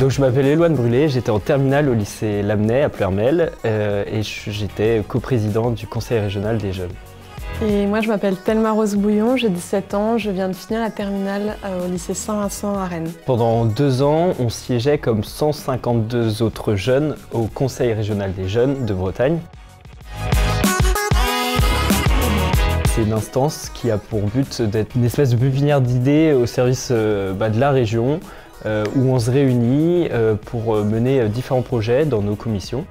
Donc je m'appelle Éloine Brulé, j'étais en terminale au lycée Lamennais à Pleurmel et j'étais coprésident du conseil régional des jeunes. Et moi je m'appelle Thelma Rose Bouillon, j'ai 17 ans, je viens de finir la terminale au lycée Saint-Vincent à Rennes. Pendant 2 ans, on siégeait comme 152 autres jeunes au conseil régional des jeunes de Bretagne. C'est une instance qui a pour but d'être une espèce de pépinière d'idées au service de la région, où on se réunit pour mener différents projets dans nos commissions.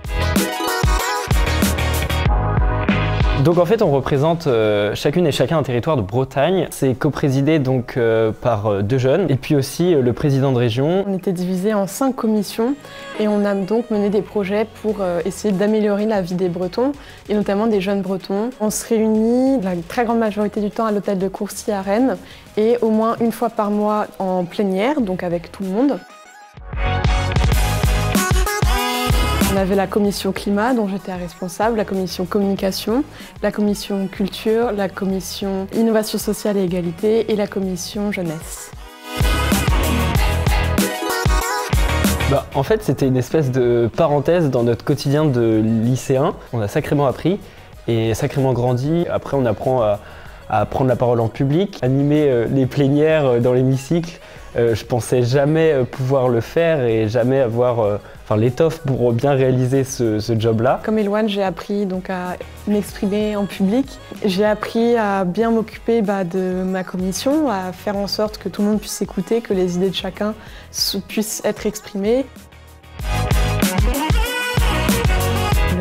Donc en fait on représente chacune et chacun un territoire de Bretagne. C'est coprésidé donc par 2 jeunes et puis aussi le président de région. On était divisés en 5 commissions et on a donc mené des projets pour essayer d'améliorer la vie des Bretons et notamment des jeunes Bretons. On se réunit la très grande majorité du temps à l'hôtel de Courcy à Rennes et au moins une fois par mois en plénière, donc avec tout le monde. On avait la commission climat dont j'étais responsable, la commission communication, la commission culture, la commission innovation sociale et égalité et la commission jeunesse. En fait, c'était une espèce de parenthèse dans notre quotidien de lycéen. On a sacrément appris et sacrément grandi. Après, on apprend à prendre la parole en public, animer les plénières dans l'hémicycle. Je pensais jamais pouvoir le faire et jamais avoir l'étoffe pour bien réaliser ce job-là. Comme Éloine, j'ai appris donc à m'exprimer en public. J'ai appris à bien m'occuper de ma commission, à faire en sorte que tout le monde puisse écouter, que les idées de chacun puissent être exprimées.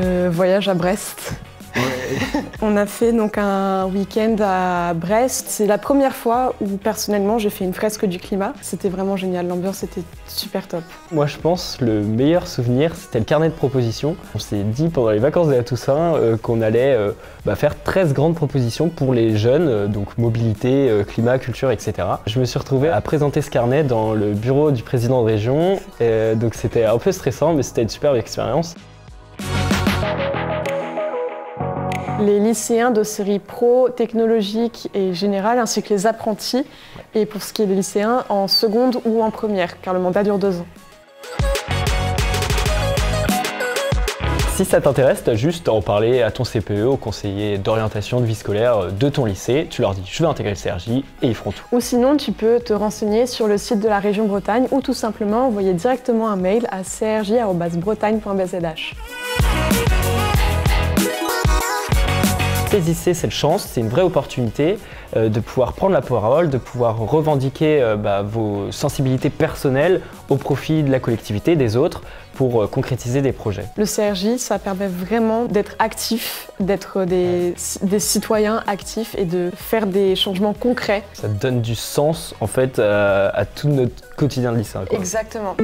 Le voyage à Brest. On a fait donc un week-end à Brest. C'est la première fois où personnellement j'ai fait une fresque du climat. C'était vraiment génial, l'ambiance était super top. Moi je pense le meilleur souvenir c'était le carnet de propositions. On s'est dit pendant les vacances de la Toussaint qu'on allait faire 13 grandes propositions pour les jeunes, donc mobilité, climat, culture, etc. Je me suis retrouvé à présenter ce carnet dans le bureau du président de région. Donc c'était un peu stressant mais c'était une superbe expérience. Les lycéens de série pro, technologique et générale, ainsi que les apprentis. Et pour ce qui est des lycéens, en seconde ou en première, car le mandat dure 2 ans. Si ça t'intéresse, t'as juste à en parler à ton CPE, au conseiller d'orientation de vie scolaire de ton lycée. Tu leur dis « je veux intégrer le CRJ » et ils feront tout. Ou sinon, tu peux te renseigner sur le site de la région Bretagne ou tout simplement envoyer directement un mail à crj@bretagne.bzh. Saisissez cette chance, c'est une vraie opportunité de pouvoir prendre la parole, de pouvoir revendiquer vos sensibilités personnelles au profit de la collectivité, des autres, pour concrétiser des projets. Le CRJ, ça permet vraiment d'être actif, d'être des citoyens actifs et de faire des changements concrets. Ça donne du sens en fait à tout notre quotidien de lycéen. Exactement.